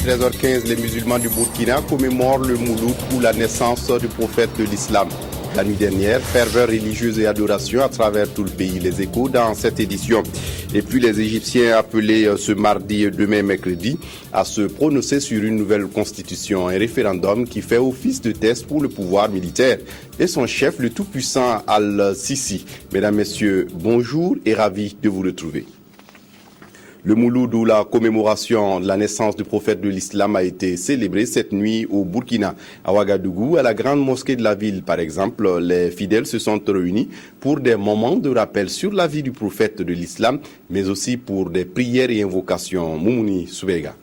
13h15, les musulmans du Burkina commémorent le Mouloud ou la naissance du prophète de l'islam. La nuit dernière, ferveur religieuse et adoration à travers tout le pays. Les échos dans cette édition. Et puis les Égyptiens appelés ce mardi, demain mercredi, à se prononcer sur une nouvelle constitution. Un référendum qui fait office de test pour le pouvoir militaire et son chef, le tout-puissant Al-Sisi. Mesdames, Messieurs, bonjour et ravi de vous retrouver. Le Mouloud ou la commémoration de la naissance du prophète de l'islam a été célébré cette nuit au Burkina. À Ouagadougou, à la grande mosquée de la ville par exemple, les fidèles se sont réunis pour des moments de rappel sur la vie du prophète de l'islam, mais aussi pour des prières et invocations. Moumouni Soubega.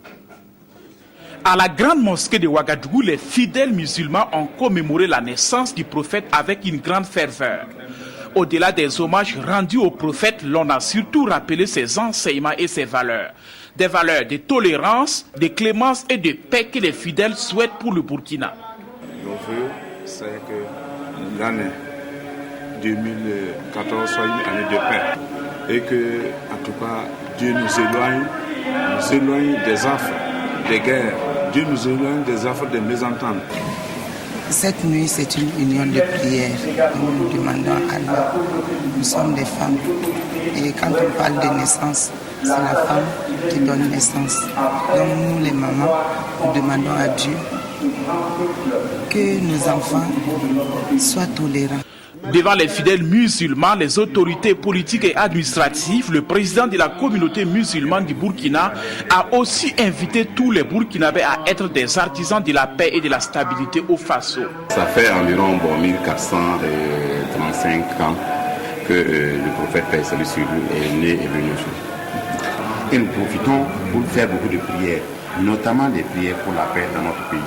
À la grande mosquée de Ouagadougou, les fidèles musulmans ont commémoré la naissance du prophète avec une grande ferveur. Au-delà des hommages rendus au prophète, l'on a surtout rappelé ses enseignements et ses valeurs. Des valeurs de tolérance, de clémence et de paix que les fidèles souhaitent pour le Burkina. Nos vœux, c'est que l'année 2014 soit une année de paix. Et que, en tout cas, Dieu nous éloigne des affres, des guerres. Dieu nous éloigne des affres, des mésententes. Cette nuit, c'est une union de prière. Nous nous demandons à Allah. Nous sommes des femmes. Et quand on parle de naissance, c'est la femme qui donne naissance. Donc nous, les mamans, nous demandons à Dieu que nos enfants soient tolérants. Devant les fidèles musulmans, les autorités politiques et administratives, le président de la communauté musulmane du Burkina a aussi invité tous les Burkinabés à être des artisans de la paix et de la stabilité au Faso. Ça fait environ 1435 ans que le prophète paix salut sur lui est né et venu au jour. Et nous profitons pour faire beaucoup de prières, notamment des prières pour la paix dans notre pays.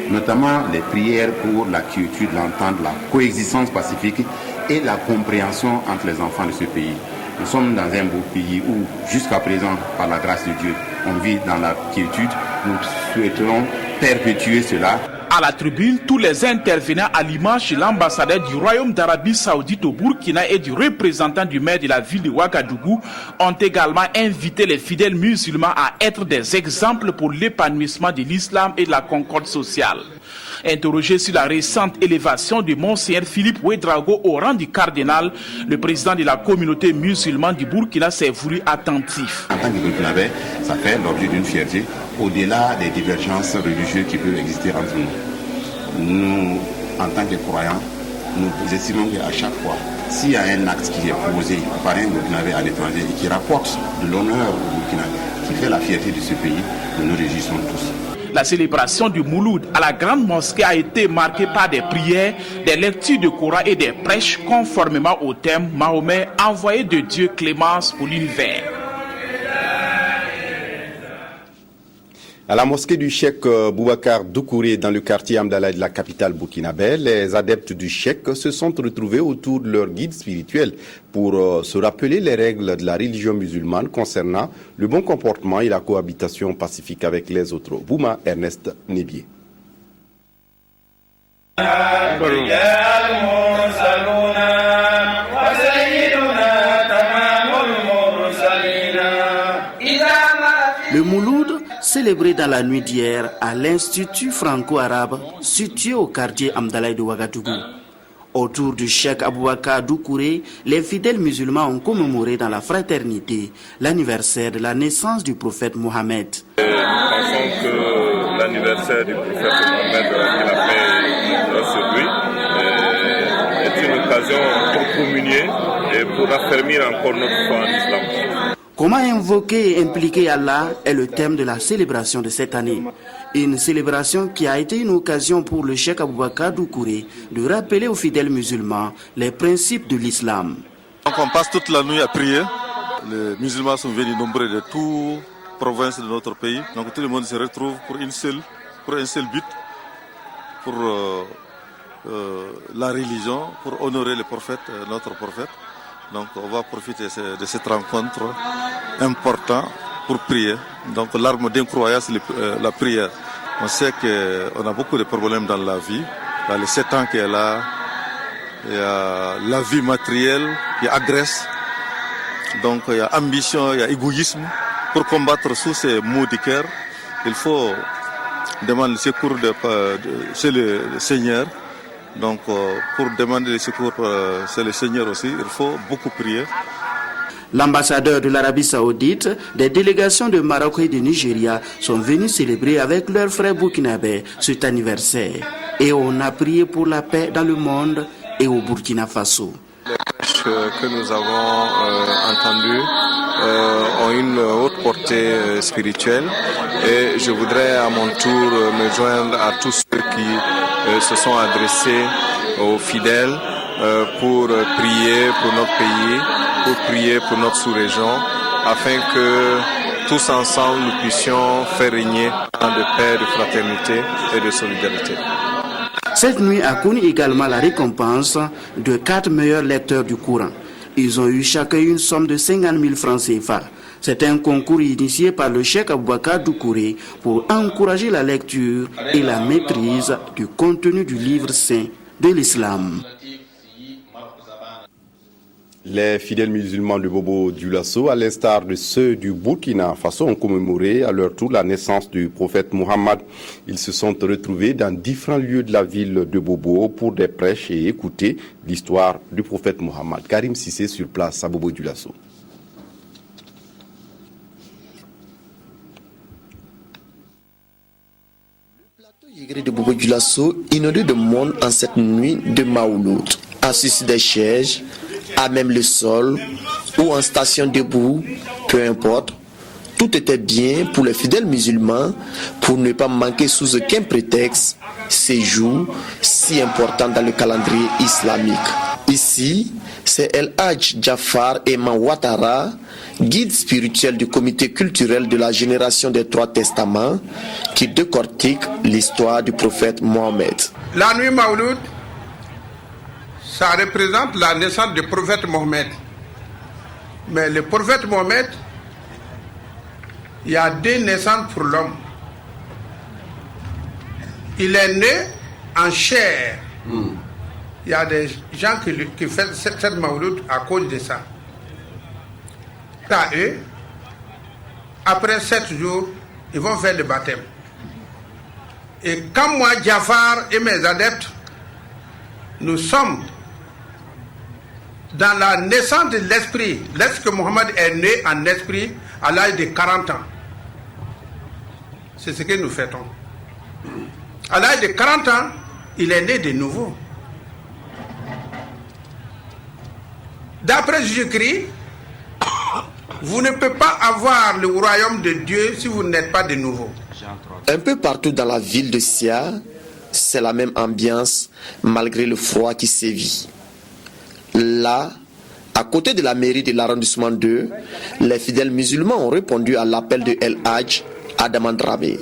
Notamment les prières pour la quiétude, l'entente, la coexistence pacifique et la compréhension entre les enfants de ce pays. Nous sommes dans un beau pays où, jusqu'à présent, par la grâce de Dieu, on vit dans la quiétude. Nous souhaiterons perpétuer cela. À la tribune, tous les intervenants à l'image de l'ambassadeur du Royaume d'Arabie Saoudite au Burkina et du représentant du maire de la ville de Ouagadougou ont également invité les fidèles musulmans à être des exemples pour l'épanouissement de l'islam et de la concorde sociale. Interrogé sur la récente élévation de Monseigneur Philippe Ouedraogo au rang du cardinal, le président de la communauté musulmane du Burkina s'est voulu attentif. En tant que Burkinabé, ça fait l'objet d'une fierté au-delà des divergences religieuses qui peuvent exister entre nous. Nous, en tant que croyants, nous estimons qu'à chaque fois, s'il y a un acte qui est posé par un Burkinabé à l'étranger et qui rapporte de l'honneur au Burkina, qui fait la fierté de ce pays, nous nous réjouissons tous. La célébration du Mouloud à la grande mosquée a été marquée par des prières, des lectures de Coran et des prêches conformément au thème Mahomet, envoyé de Dieu clémence pour l'univers. À la mosquée du cheikh Boubacar Doucouré dans le quartier Amdalaï de la capitale burkinabé, les adeptes du cheikh se sont retrouvés autour de leur guide spirituel pour se rappeler les règles de la religion musulmane concernant le bon comportement et la cohabitation pacifique avec les autres. Bouma Ernest Nébier. Le Mouloud, célébré dans la nuit d'hier à l'Institut franco-arabe situé au quartier Amdalaï de Ouagadougou. Autour du cheikh Aboubacar Doucouré, les fidèles musulmans ont commémoré dans la fraternité l'anniversaire de la naissance du prophète Mohammed. Nous pensons que l'anniversaire du prophète Mohammed, que la paix sur lui, est une occasion pour communier et pour affermir encore notre foi en islam. Comment invoquer et impliquer Allah est le thème de la célébration de cette année. Une célébration qui a été une occasion pour le cheikh Aboubacar Doucouré de rappeler aux fidèles musulmans les principes de l'islam. Donc on passe toute la nuit à prier. Les musulmans sont venus nombreux de toutes provinces de notre pays. Donc tout le monde se retrouve pour un seul but, pour la religion, pour honorer le prophète, notre prophète. Donc on va profiter de cette rencontre importante pour prier. Donc l'arme d'un croyant, c'est la prière. On sait qu'on a beaucoup de problèmes dans la vie. Dans les 7 ans qu'elle a, il y a la vie matérielle qui agresse. Donc il y a ambition, il y a égoïsme. Pour combattre tous ces maux du cœur, il faut demandent le secours chez le Seigneur. Donc pour demander le secours chez le Seigneur aussi, il faut beaucoup prier. L'ambassadeur de l'Arabie Saoudite, des délégations de Maroc et de Nigeria sont venus célébrer avec leurs frères burkinabés cet anniversaire. Et on a prié pour la paix dans le monde et au Burkina Faso. Les prêches que nous avons entendus ont une haute portée spirituelle et je voudrais à mon tour me joindre à tous ceux qui se sont adressés aux fidèles pour prier pour notre pays, pour prier pour notre sous-région, afin que tous ensemble nous puissions faire régner un de paix, de fraternité et de solidarité. Cette nuit a connu également la récompense de 4 meilleurs lecteurs du Coran. Ils ont eu chacun une somme de 50 000 francs CFA. C'est un concours initié par le cheikh Aboubakar Doucouré pour encourager la lecture et la maîtrise du contenu du livre saint de l'islam. Les fidèles musulmans de Bobo-Dioulasso, à l'instar de ceux du Burkina Faso, ont commémoré à leur tour la naissance du prophète Mohammed. Ils se sont retrouvés dans différents lieux de la ville de Bobo pour des prêches et écouter l'histoire du prophète Mohammed. Karim Sissé sur place à Bobo-Dioulasso. Le plateau Yégré de Bobo-Dioulasso, inondé de monde en cette nuit de Maouloud. Assis sur des chaises, à même le sol ou en station debout, peu importe, tout était bien pour les fidèles musulmans pour ne pas manquer sous aucun prétexte ces jours si importants dans le calendrier islamique. Ici, c'est El Hadj Jafar Eman Ouattara, guide spirituel du comité culturel de la génération des 3 testaments, qui décortique l'histoire du prophète Mohammed. La nuit Maouloud, ça représente la naissance du prophète Mohammed. Mais le prophète Mohammed, il y a 2 naissances pour l'homme. Il est né en chair. Il y a des gens qui font cette Maouloud à cause de ça. Eux, après 7 jours, ils vont faire le baptême. Et quand moi, Jafar et mes adeptes, nous sommes dans la naissance de l'esprit, lorsque Mohammed est né en esprit à l'âge de 40 ans. C'est ce que nous fêtons. À l'âge de 40 ans, il est né de nouveau. D'après Jésus-Christ, vous ne pouvez pas avoir le royaume de Dieu si vous n'êtes pas de nouveau. Un peu partout dans la ville de Sia, c'est la même ambiance malgré le froid qui sévit. Là, à côté de la mairie de l'arrondissement 2, les fidèles musulmans ont répondu à l'appel de El Hadj Adamandrabe.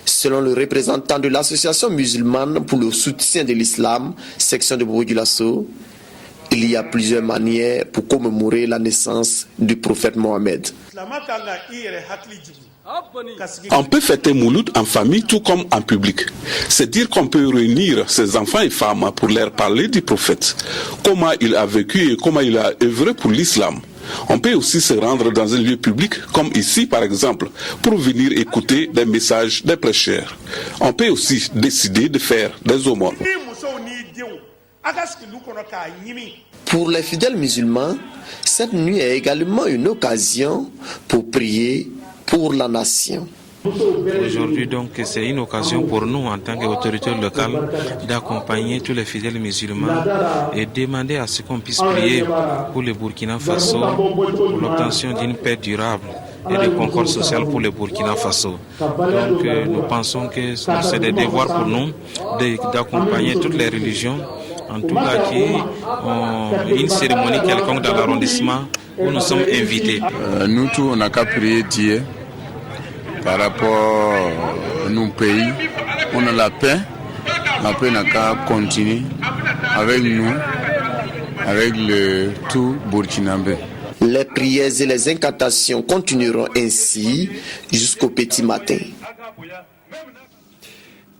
Selon le représentant de l'association musulmane pour le soutien de l'islam, section de Bobo-Dioulasso, il y a plusieurs manières pour commémorer la naissance du prophète Mohammed. On peut fêter Mouloud en famille tout comme en public. C'est dire qu'on peut réunir ses enfants et femmes pour leur parler du prophète, comment il a vécu et comment il a œuvré pour l'islam. On peut aussi se rendre dans un lieu public, comme ici par exemple, pour venir écouter des messages des prêcheurs. On peut aussi décider de faire des aumônes. Pour les fidèles musulmans, cette nuit est également une occasion pour prier pour la nation. Aujourd'hui, donc, c'est une occasion pour nous, en tant qu'autorités locales, d'accompagner tous les fidèles musulmans et demander à ce qu'on puisse prier pour le Burkina Faso, pour l'obtention d'une paix durable et de concorde sociale pour le Burkina Faso. Donc, nous pensons que c'est des devoirs pour nous d'accompagner toutes les religions, en tout cas qui ont une cérémonie quelconque dans l'arrondissement où nous sommes invités. Nous tous, on n'a qu'à prier Dieu par rapport à nos pays. On a la paix n'a qu'à continuer avec nous, avec le tout burkinabé. Les prières et les incantations continueront ainsi jusqu'au petit matin.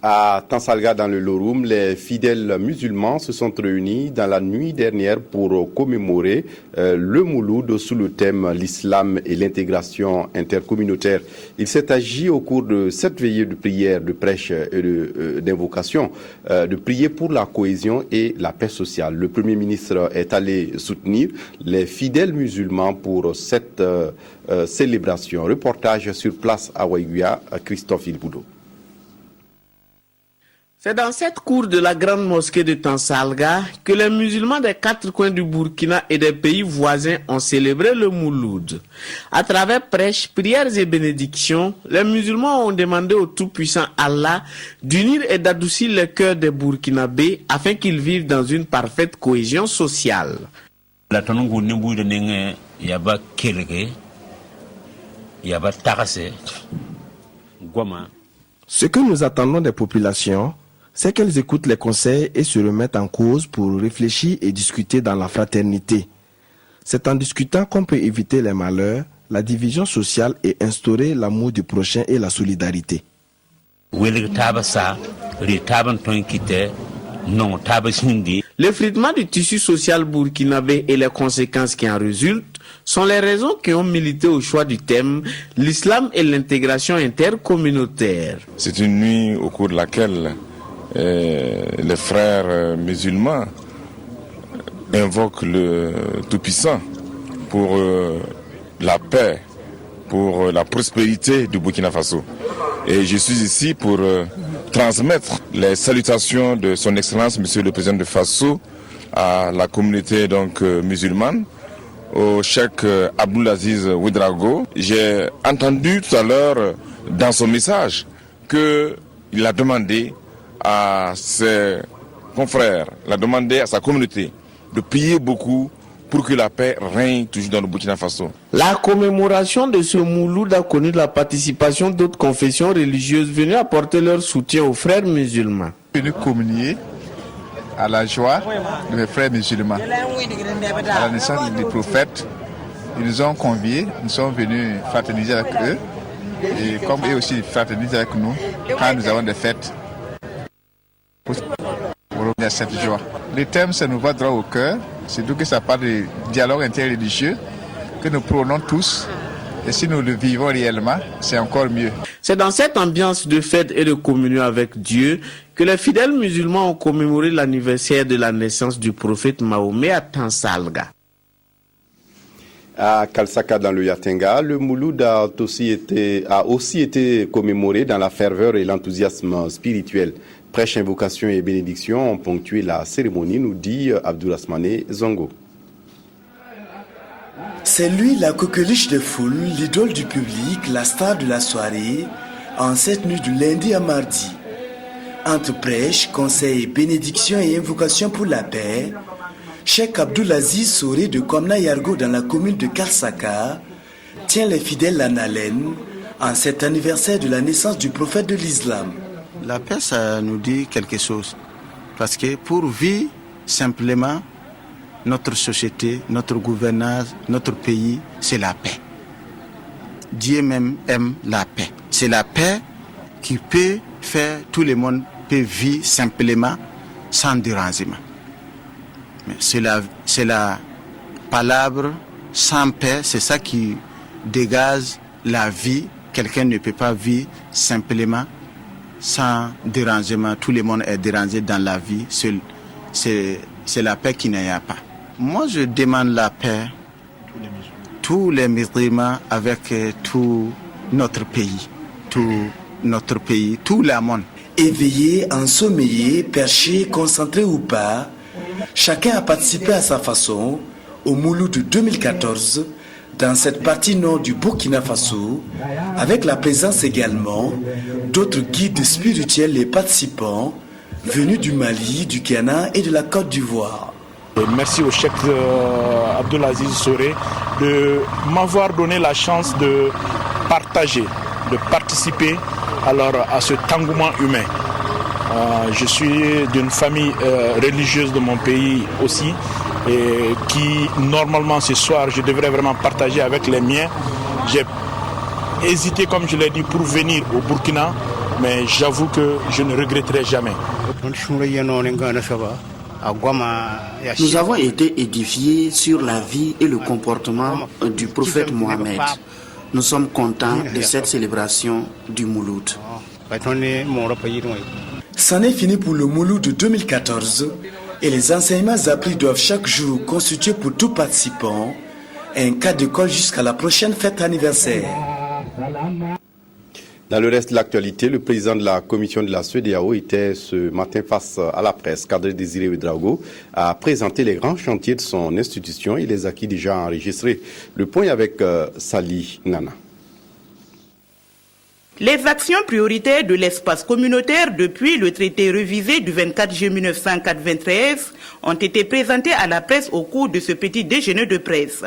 À Tansalga, dans le Loroum, les fidèles musulmans se sont réunis dans la nuit dernière pour commémorer le Mouloud sous le thème l'islam et l'intégration intercommunautaire. Il s'est agi au cours de cette veillée de prière, de prêche et d'invocation, de prier pour la cohésion et la paix sociale. Le Premier ministre est allé soutenir les fidèles musulmans pour cette célébration. Reportage sur place à Waïguia, Christophe Ilboudo. C'est dans cette cour de la grande mosquée de Tansalga que les musulmans des 4 coins du Burkina et des pays voisins ont célébré le Mouloud. À travers prêches, prières et bénédictions, les musulmans ont demandé au Tout-Puissant Allah d'unir et d'adoucir les cœurs des Burkinabés afin qu'ils vivent dans une parfaite cohésion sociale. Ce que nous attendons des populations, c'est qu'elles écoutent les conseils et se remettent en cause pour réfléchir et discuter dans la fraternité. C'est en discutant qu'on peut éviter les malheurs, la division sociale et instaurer l'amour du prochain et la solidarité. L'effritement du tissu social burkinabé et les conséquences qui en résultent sont les raisons qui ont milité au choix du thème l'islam et l'intégration intercommunautaire. C'est une nuit au cours de laquelle les frères musulmans invoquent le Tout-Puissant pour la paix, pour la prospérité du Burkina Faso. Et je suis ici pour transmettre les salutations de son Excellence, Monsieur le Président de Faso, à la communauté musulmane, au cheikh Abdulaziz Ouedraogo. J'ai entendu tout à l'heure dans son message qu'il a demandé à ses confrères, il a demandé à sa communauté de prier beaucoup pour que la paix règne toujours dans le Burkina Faso. La commémoration de ce Mouloud a connu la participation d'autres confessions religieuses venues apporter leur soutien aux frères musulmans. Venus communier à la joie de mes frères musulmans. À la naissance du prophète, ils nous ont conviés, nous sommes venus fraterniser avec eux et comme eux aussi fraternisent avec nous quand nous avons des fêtes. Pour revenir à cette joie. Le thème, ça nous va droit au cœur, c'est donc que ça parle de dialogue interreligieux que nous prônons tous. Et si nous le vivons réellement, c'est encore mieux. C'est dans cette ambiance de fête et de communion avec Dieu que les fidèles musulmans ont commémoré l'anniversaire de la naissance du prophète Mahomet à Tansalga. À Kalsaka, dans le Yatenga, le Mouloud a aussi été commémoré dans la ferveur et l'enthousiasme spirituel. Prêche, invocation et bénédiction ont ponctué la cérémonie, nous dit Abdourasmane Zongo. C'est lui la coqueluche des foules, l'idole du public, la star de la soirée, en cette nuit du lundi à mardi. Entre prêche, conseils, bénédiction et invocation pour la paix, Cheikh Abdulaziz Soré de Komna Yargo dans la commune de Kalsaka tient les fidèles en haleine en cet anniversaire de la naissance du prophète de l'islam. La paix, ça nous dit quelque chose. Parce que pour vivre simplement, notre société, notre gouvernance, notre pays, c'est la paix. Dieu même aime la paix. C'est la paix qui peut faire, tout le monde peut vivre simplement, sans dérangement. Mais c'est la palabra sans paix, c'est ça qui dégage la vie. Quelqu'un ne peut pas vivre simplement, sans dérangement. Tout le monde est dérangé dans la vie. C'est la paix qui n'y a pas. Moi, je demande la paix, tous les musulmans avec tout notre pays, tout le monde. Éveillé, ensommeillé, perché, concentré ou pas, chacun a participé à sa façon au Mouloud de 2014 dans cette partie nord du Burkina Faso, avec la présence également d'autres guides spirituels et participants venus du Mali, du Ghana et de la Côte d'Ivoire. Merci au cheikh Abdulaziz Soré de m'avoir donné la chance de partager, de participer à cet engouement humain. Je suis d'une famille religieuse de mon pays aussi, et qui normalement ce soir je devrais vraiment partager avec les miens. J'ai hésité, comme je l'ai dit, pour venir au Burkina mais j'avoue que je ne regretterai jamais. Nous avons été édifiés sur la vie et le comportement du prophète Mohammed. Nous sommes contents de cette célébration du Mouloud. C'en est fini pour le Mouloud de 2014 et les enseignements appris doivent chaque jour constituer pour tout participant un cas d'école jusqu'à la prochaine fête anniversaire. Dans le reste de l'actualité, le président de la commission de la CEDEAO était ce matin face à la presse. Kadri Désiré Ouedraogo a présenté les grands chantiers de son institution et les acquis déjà enregistrés. Le point avec Sali Nana. Les actions prioritaires de l'espace communautaire depuis le traité révisé du 24 juillet 1993 ont été présentées à la presse au cours de ce petit déjeuner de presse.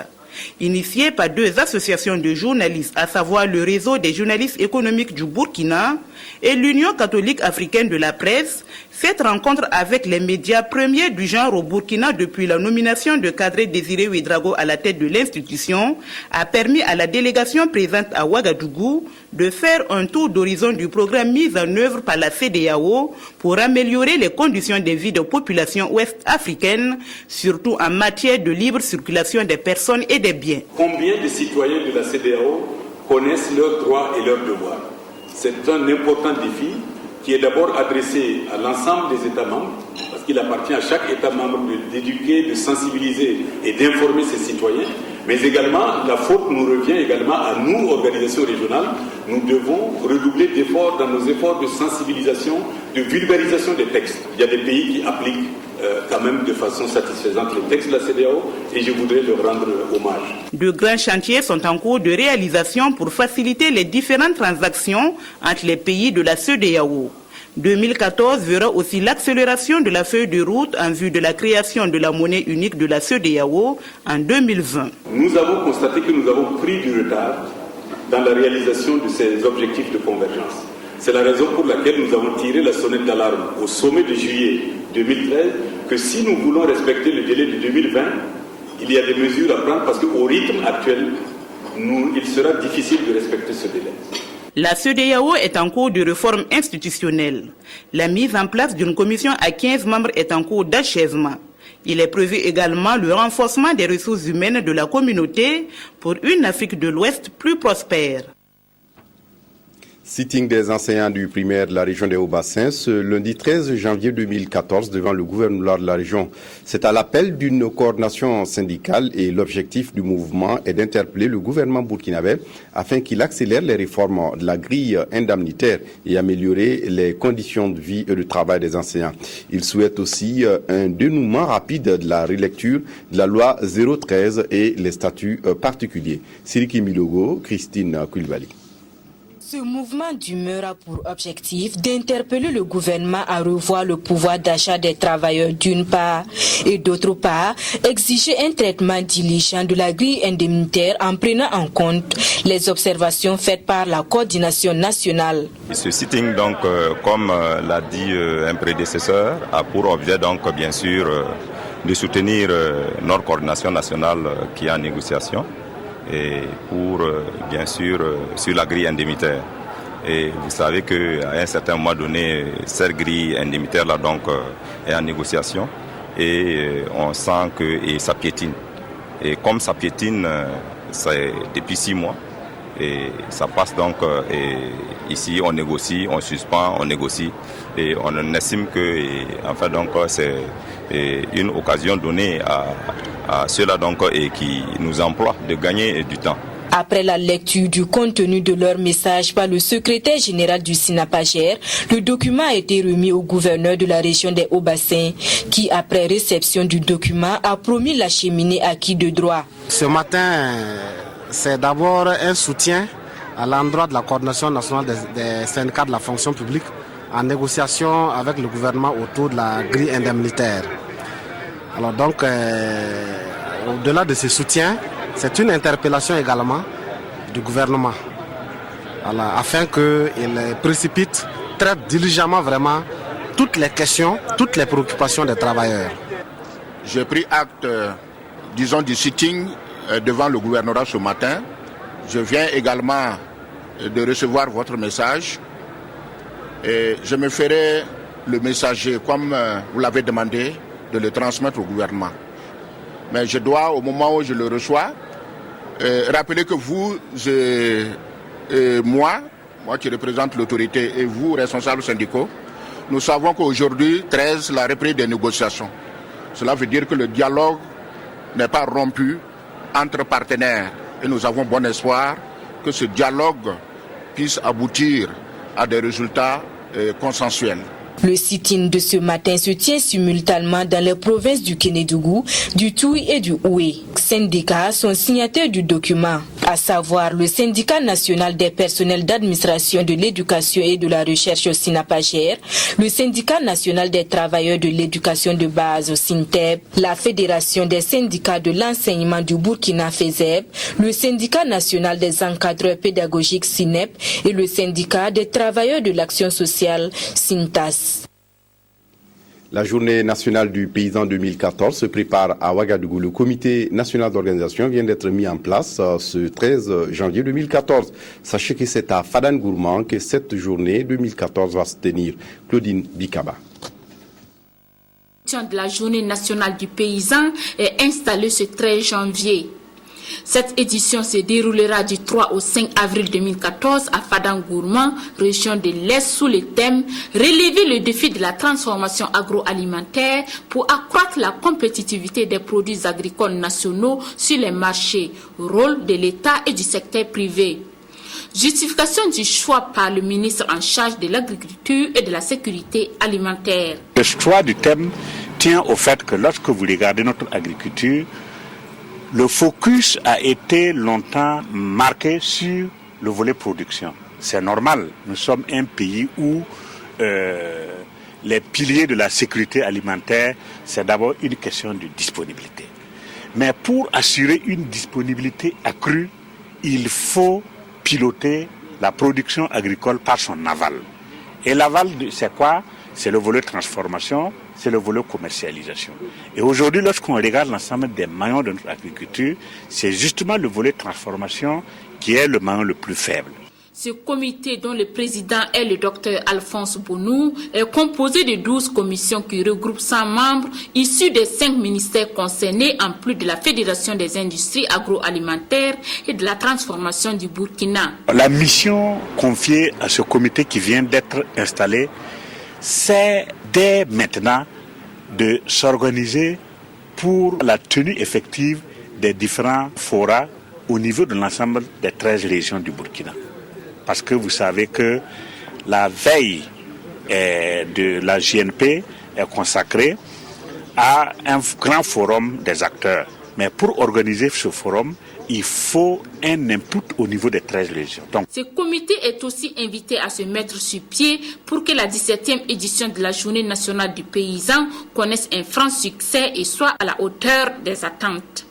Initié par deux associations de journalistes, à savoir le réseau des journalistes économiques du Burkina et l'Union catholique africaine de la presse, cette rencontre avec les médias premiers du genre au Burkina depuis la nomination de Kadri Désiré Ouedraogo à la tête de l'institution a permis à la délégation présente à Ouagadougou de faire un tour d'horizon du programme mis en œuvre par la CEDEAO pour améliorer les conditions de vie des populations ouest-africaines, surtout en matière de libre circulation des personnes et des biens. Combien de citoyens de la CEDEAO connaissent leurs droits et leurs devoirs? C'est un important défi qui est d'abord adressé à l'ensemble des États membres, parce qu'il appartient à chaque État membre d'éduquer, de sensibiliser et d'informer ses citoyens, mais également la faute nous revient également à nous, organisations régionales. Nous devons redoubler d'efforts dans nos efforts de sensibilisation, de vulgarisation des textes. Il y a des pays qui appliquent quand même de façon satisfaisante les textes de la CEDEAO et je voudrais leur rendre hommage. De grands chantiers sont en cours de réalisation pour faciliter les différentes transactions entre les pays de la CEDEAO. 2014 verra aussi l'accélération de la feuille de route en vue de la création de la monnaie unique de la CEDEAO en 2020. Nous avons constaté que nous avons pris du retard dans la réalisation de ces objectifs de convergence. C'est la raison pour laquelle nous avons tiré la sonnette d'alarme au sommet de juillet 2013 que si nous voulons respecter le délai de 2020, il y a des mesures à prendre parce qu'au rythme actuel, il sera difficile de respecter ce délai. La CEDEAO est en cours de réforme institutionnelle. La mise en place d'une commission à 15 membres est en cours d'achèvement. Il est prévu également le renforcement des ressources humaines de la communauté pour une Afrique de l'Ouest plus prospère. Sitting des enseignants du primaire de la région des Hauts-Bassins ce lundi 13 janvier 2014 devant le gouverneur de la région. C'est à l'appel d'une coordination syndicale et l'objectif du mouvement est d'interpeller le gouvernement burkinabé afin qu'il accélère les réformes de la grille indemnitaire et améliorer les conditions de vie et de travail des enseignants. Il souhaite aussi un dénouement rapide de la relecture de la loi 013 et les statuts particuliers. Siriki Milogo, Christine Koulibaly. Ce mouvement d'humeur a pour objectif d'interpeller le gouvernement à revoir le pouvoir d'achat des travailleurs d'une part et d'autre part exiger un traitement diligent de la grille indemnitaire en prenant en compte les observations faites par la coordination nationale. Ce sitting, donc, comme l'a dit un prédécesseur, a pour objet donc bien sûr de soutenir notre coordination nationale qui est en négociation. Et pour, bien sûr, sur la grille indemnitaire. Et vous savez qu'à un certain moment donné, cette grille indemnitaire-là donc est en négociation et on sent que ça piétine. Et comme ça piétine, c'est depuis 6 mois et ça passe donc, et ici on négocie, on suspend, on négocie et on estime que, enfin donc, c'est une occasion donnée à ceux-là donc et qui nous emploient de gagner du temps. Après la lecture du contenu de leur message par le secrétaire général du SINAPAGER, le document a été remis au gouverneur de la région des Hauts-Bassins qui, après réception du document, a promis l'acheminer à qui de droit. Ce matin, c'est d'abord un soutien à l'endroit de la coordination nationale des syndicats de la fonction publique en négociation avec le gouvernement autour de la grille indemnitaire. Alors donc, au-delà de ce soutien, c'est une interpellation également du gouvernement, voilà, afin qu'il précipite, traite diligemment vraiment toutes les questions, toutes les préoccupations des travailleurs. J'ai pris acte, disons, du sitting devant le gouvernorat ce matin. Je viens également de recevoir votre message Et je me ferai le messager, comme vous l'avez demandé, de le transmettre au gouvernement. Mais je dois, au moment où je le reçois, rappeler que vous et moi qui représente l'autorité, et vous, responsables syndicaux, nous savons qu'aujourd'hui, 13, la reprise des négociations. Cela veut dire que le dialogue n'est pas rompu entre partenaires. Et nous avons bon espoir que ce dialogue puisse aboutir à des résultats consensuels. Le sit-in de ce matin se tient simultanément dans les provinces du Kénédougou, du Tuy et du Houé. Syndicats sont signataires du document, à savoir le syndicat national des personnels d'administration de l'éducation et de la recherche SINAPAGER, le syndicat national des travailleurs de l'éducation de base SINTEB, la fédération des syndicats de l'enseignement du Burkina FESEB, le syndicat national des encadreurs pédagogiques SINEP et le syndicat des travailleurs de l'action sociale SINTAS. La journée nationale du paysan 2014 se prépare à Ouagadougou. Le comité national d'organisation vient d'être mis en place ce 13 janvier 2014. Sachez que c'est à Fadan-Gourmand que cette journée 2014 va se tenir. Claudine Bikaba. De la journée nationale du paysan est installée ce 13 janvier. Cette édition se déroulera du 3 au 5 avril 2014 à Fadan-Gourmand, région de l'Est, sous le thème « Relever le défi de la transformation agroalimentaire pour accroître la compétitivité des produits agricoles nationaux sur les marchés, rôle de l'État et du secteur privé ». Justification du choix par le ministre en charge de l'agriculture et de la sécurité alimentaire. Le choix du thème tient au fait que lorsque vous regardez notre agriculture, le focus a été longtemps marqué sur le volet production. C'est normal, nous sommes un pays où les piliers de la sécurité alimentaire, c'est d'abord une question de disponibilité. Mais pour assurer une disponibilité accrue, il faut piloter la production agricole par son aval. Et l'aval, c'est quoi? C'est le volet transformation, c'est le volet commercialisation. Et aujourd'hui, lorsqu'on regarde l'ensemble des maillons de notre agriculture, c'est justement le volet transformation qui est le maillon le plus faible. Ce comité, dont le président est le docteur Alphonse Bonou, est composé de 12 commissions qui regroupent 100 membres issus des 5 ministères concernés, en plus de la Fédération des industries agroalimentaires et de la transformation du Burkina. La mission confiée à ce comité qui vient d'être installé, c'est dès maintenant de s'organiser pour la tenue effective des différents forats au niveau de l'ensemble des 13 régions du Burkina. Parce que vous savez que la veille de la JNP est consacrée à un grand forum des acteurs. Mais pour organiser ce forum, il faut un input au niveau des 13 régions. Donc, ce comité est aussi invité à se mettre sur pied pour que la 17e édition de la Journée nationale du paysan connaisse un franc succès et soit à la hauteur des attentes.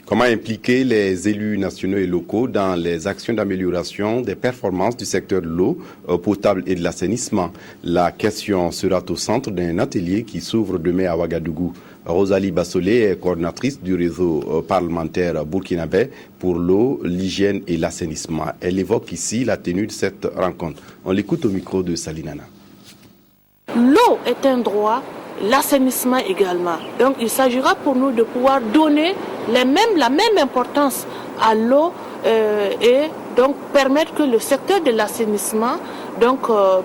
Comment impliquer les élus nationaux et locaux dans les actions d'amélioration des performances du secteur de l'eau potable et de l'assainissement? La question sera au centre d'un atelier qui s'ouvre demain à Ouagadougou. Rosalie Bassolé est coordinatrice du réseau parlementaire burkinabé pour l'eau, l'hygiène et l'assainissement. Elle évoque ici la tenue de cette rencontre. On l'écoute au micro de Salinana. L'eau est un droit, l'assainissement également. Donc il s'agira pour nous de pouvoir donner la même importance à l'eau et donc permettre que le secteur de l'assainissement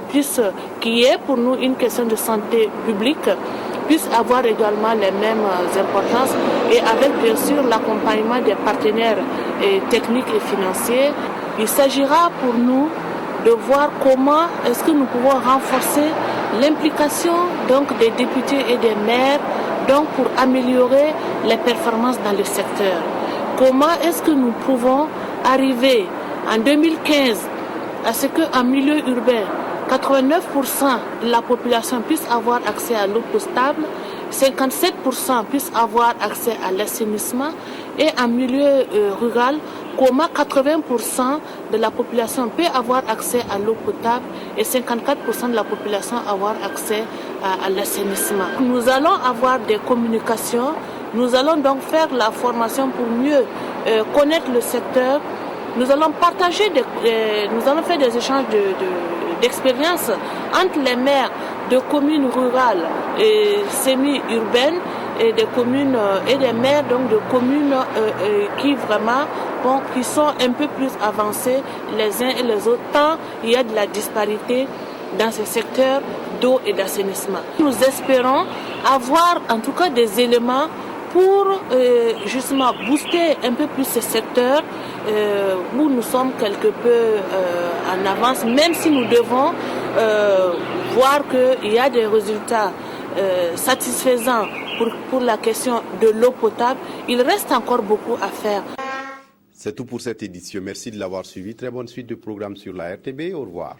puisse, qui est pour nous une question de santé publique, puisse avoir également les mêmes importances et avec bien sûr l'accompagnement des partenaires techniques et financiers. Il s'agira pour nous de voir comment est-ce que nous pouvons renforcer l'implication des députés et des maires pour améliorer les performances dans le secteur. Comment est-ce que nous pouvons arriver en 2015 à ce qu'en milieu urbain, 89% de la population puisse avoir accès à l'eau potable, 57% puissent avoir accès à l'assainissement et en milieu rural, comment 80% de la population peut avoir accès à l'eau potable et 54% de la population avoir accès à l'assainissement. Nous allons avoir des communications, nous allons donc faire la formation pour mieux connaître le secteur, nous allons partager, nous allons faire des échanges d'expériences entre les maires de communes rurales et semi-urbaines et des communes et des maires donc de communes qui vraiment qui sont un peu plus avancés les uns et les autres, tant il y a de la disparité dans ces secteurs d'eau et d'assainissement. Nous espérons avoir en tout cas des éléments pour justement booster un peu plus ce secteur où nous sommes quelque peu en avance, même si nous devons voir qu'il y a des résultats satisfaisants pour la question de l'eau potable. Il reste encore beaucoup à faire. C'est tout pour cette édition. Merci de l'avoir suivi. Très bonne suite de programme sur la RTB. Au revoir.